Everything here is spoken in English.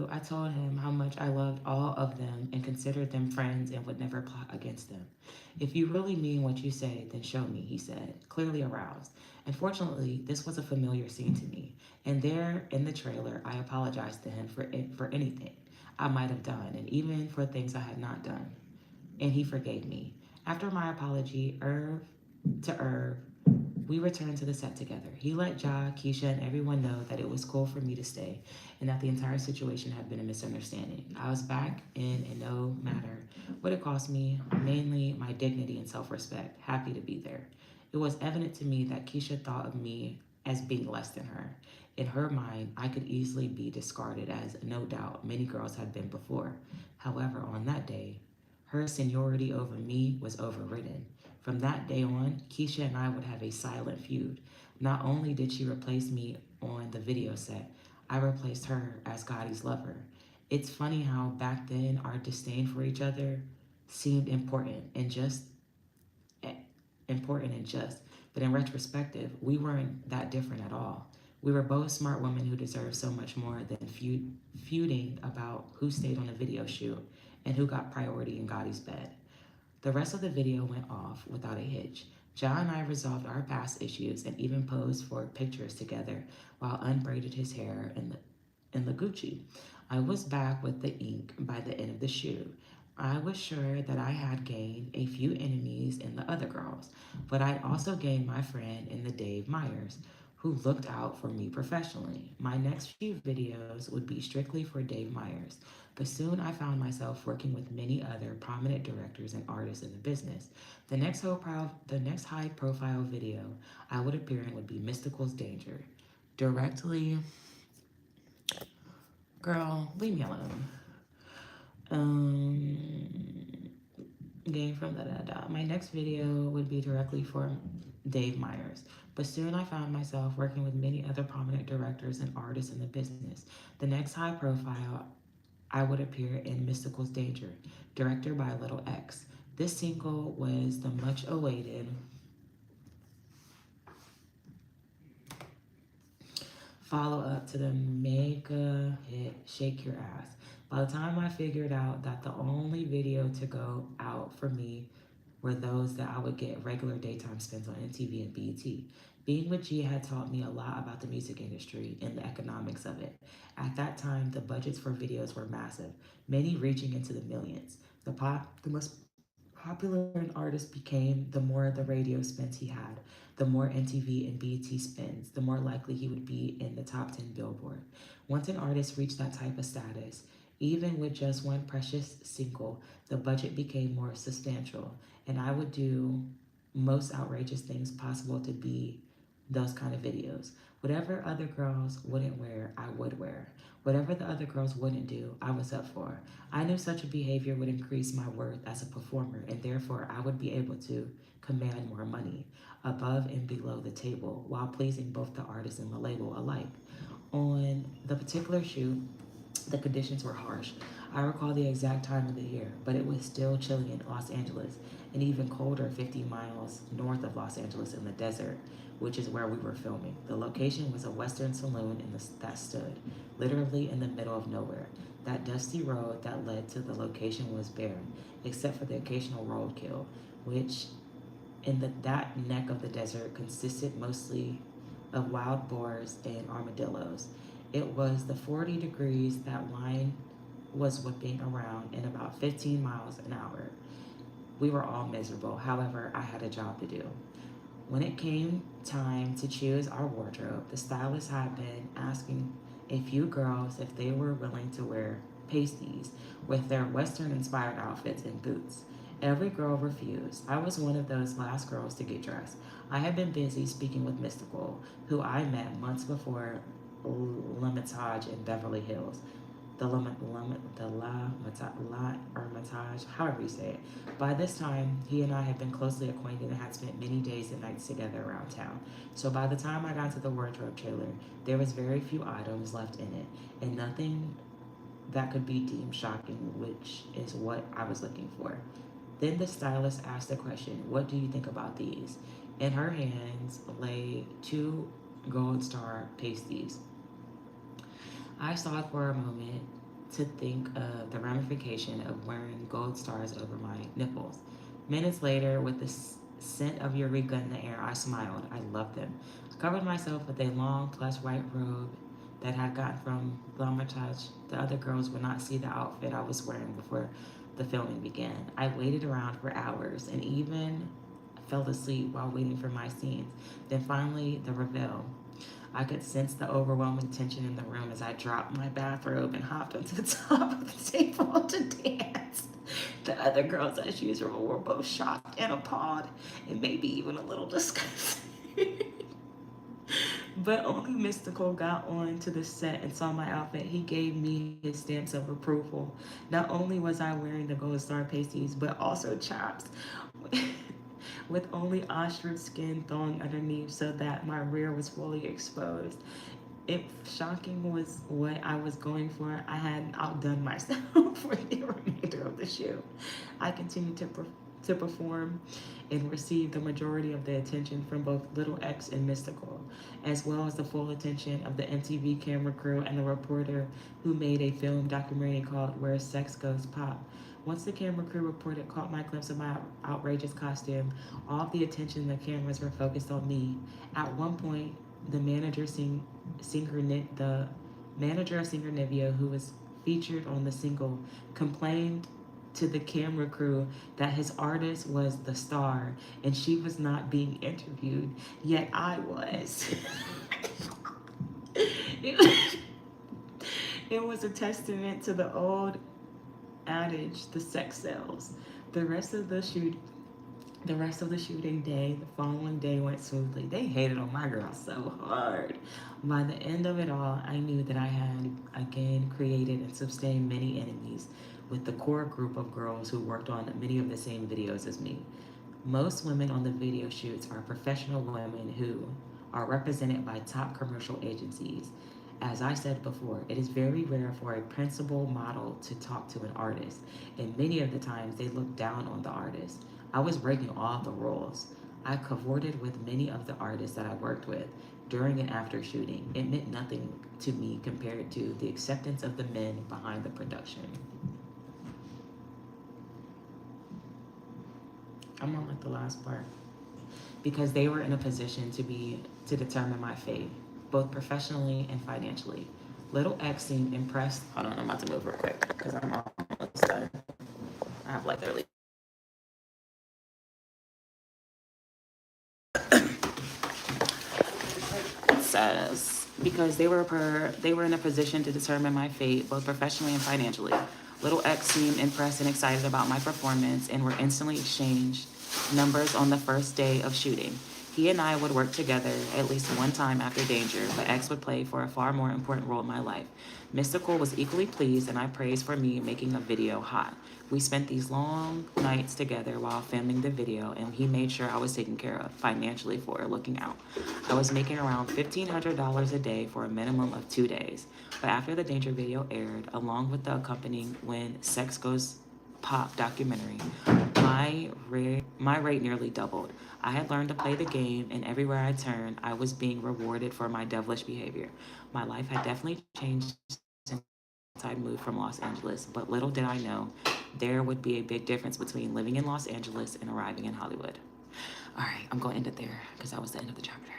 interview, I told him how much I loved all of them and considered them friends and would never plot against them. If you really mean what you say, then show me, he said, clearly aroused. Unfortunately, this was a familiar scene to me, and there in the trailer, I apologized to him for anything I might have done, and even for things I had not done. And he forgave me. After my apology, Irv, we returned to the set together. He let Ja, Keisha, and everyone know that it was cool for me to stay and that the entire situation had been a misunderstanding. I was back in, and no matter what it cost me, mainly my dignity and self respect, happy to be there. It was evident to me that Keisha thought of me as being less than her. In her mind, I could easily be discarded, as no doubt many girls had been before. However, on that day, her seniority over me was overridden. From that day on, Keisha and I would have a silent feud. Not only did she replace me on the video set, I replaced her as Gotti's lover. It's funny how back then our disdain for each other seemed eh, important and just, but in retrospective, we weren't that different at all. We were both smart women who deserved so much more than feuding about who stayed on a video shoot and who got priority in Gotti's bed. The rest of the video went off without a hitch. John and I resolved our past issues and even posed for pictures together while unbraided his hair in the Gucci. I was back with the ink by the end of the shoot. I was sure that I had gained a few enemies in the other girls, but I'd also gained my friend in the Dave Myers, who looked out for me professionally. My next few videos would be strictly for Dave Myers, but soon I found myself working with many other prominent directors and artists in the business. The next high-profile video I would appear in would be Mystical's Danger. Directly, girl, leave me alone. Um, Game from da. My next video would be directly for Dave Myers. But soon I found myself working with many other prominent directors and artists in the business. The next high profile, I would appear in Mystical's Danger, directed by Little X. This single was the much awaited follow up to the mega hit Shake Your Ass. By the time I figured out that the only video to go out for me were those that I would get regular daytime spins on MTV and BET. Being with G had taught me a lot about the music industry and the economics of it. At that time, the budgets for videos were massive, many reaching into the millions. The most popular an artist became, the more the radio spins he had, the more MTV and BET spins, the more likely he would be in the top 10 Billboard. Once an artist reached that type of status, even with just one precious single, the budget became more substantial, and I would do most outrageous things possible to be those kind of videos. Whatever other girls wouldn't wear, I would wear. Whatever the other girls wouldn't do, I was up for. I knew such a behavior would increase my worth as a performer, and therefore I would be able to command more money above and below the table while pleasing both the artist and the label alike. On the particular shoot, the conditions were harsh. I recall the exact time of the year, but it was still chilly in Los Angeles, and even colder 50 miles north of Los Angeles in the desert, which is where we were filming. The location was a Western saloon that stood literally in the middle of nowhere. That dusty road that led to the location was barren, except for the occasional roadkill, which that neck of the desert consisted mostly of wild boars and armadillos. It was the 40 degrees that line was whipping around in about 15 miles an hour. We were all miserable. However, I had a job to do. When it came time to choose our wardrobe, the stylist had been asking a few girls if they were willing to wear pasties with their Western inspired outfits and boots. Every girl refused. I was one of those last girls to get dressed. I had been busy speaking with Mystical, who I met months before Limitage in Beverly Hills. Hermitage, however you say it. By this time, he and I had been closely acquainted and had spent many days and nights together around town. So by the time I got to the wardrobe trailer, there was very few items left in it, and nothing that could be deemed shocking, which is what I was looking for. Then the stylist asked the question, "What do you think about these?" In her hands lay two Gold Star pasties. I saw it for a moment to think of the ramification of wearing gold stars over my nipples. Minutes later, with the scent of Eureka in the air, I smiled. I loved them. I covered myself with a long, plush white robe that I had gotten from L'Hermitage. The other girls would not see the outfit I was wearing before the filming began. I waited around for hours and even fell asleep while waiting for my scenes. Then finally, the reveal. I could sense the overwhelming tension in the room as I dropped my bathrobe and hopped onto the top of the table to dance. The other girls, as usual, were both shocked and appalled, and maybe even a little disgusted. But only Mystical got on to the set and saw my outfit. He gave me his stamps of approval. Not only was I wearing the gold star pasties, but also chaps with only ostrich skin thong underneath so that my rear was fully exposed. If shocking was what I was going for, I had outdone myself for the remainder of the shoot. I continued to perform and receive the majority of the attention from both Little X and Mystical, as well as the full attention of the MTV camera crew and the reporter who made a film documentary called Where Sex Goes Pop. Once the camera crew reported caught my glimpse of my outrageous costume, all of the attention the cameras were focused on me. At one point, the manager of singer Nivea, who was featured on the single, complained to the camera crew that his artist was the star and she was not being interviewed, yet I was. It was a testament to the old adage, the sex sells. The rest of the shooting day, the following day went smoothly. They hated on my girl so hard. By the end of it all, I knew that I had again created and sustained many enemies with the core group of girls who worked on many of the same videos as me. Most women on the video shoots are professional women who are represented by top commercial agencies. As I said before, it is very rare for a principal model to talk to an artist, and many of the times they look down on the artist. I was breaking all the rules. I cavorted with many of the artists that I worked with during and after shooting. It meant nothing to me compared to the acceptance of the men behind the production. I'm on like the last part. Because they were in a position to determine my fate, both professionally and financially. Little X seemed impressed. Hold on, I'm about to move real quick because I'm almost done. I have like literally. It says because they were in a position to determine my fate, both professionally and financially. Little X seemed impressed and excited about my performance and were instantly exchanged numbers on the first day of shooting. He and I would work together at least one time after Danger, but X would play for a far more important role in my life. Mystical was equally pleased, and I praised for me making a video hot. We spent these long nights together while filming the video, and he made sure I was taken care of financially for looking out. I was making around $1,500 a day for a minimum of 2 days. But after the Danger video aired, along with the accompanying When Sex Goes Pop documentary, my rate nearly doubled. I had learned to play the game, and everywhere I turned, I was being rewarded for my devilish behavior. My life had definitely changed since I moved from Los Angeles, but little did I know there would be a big difference between living in Los Angeles and arriving in Hollywood. All right, I'm going to end it there because that was the end of the chapter.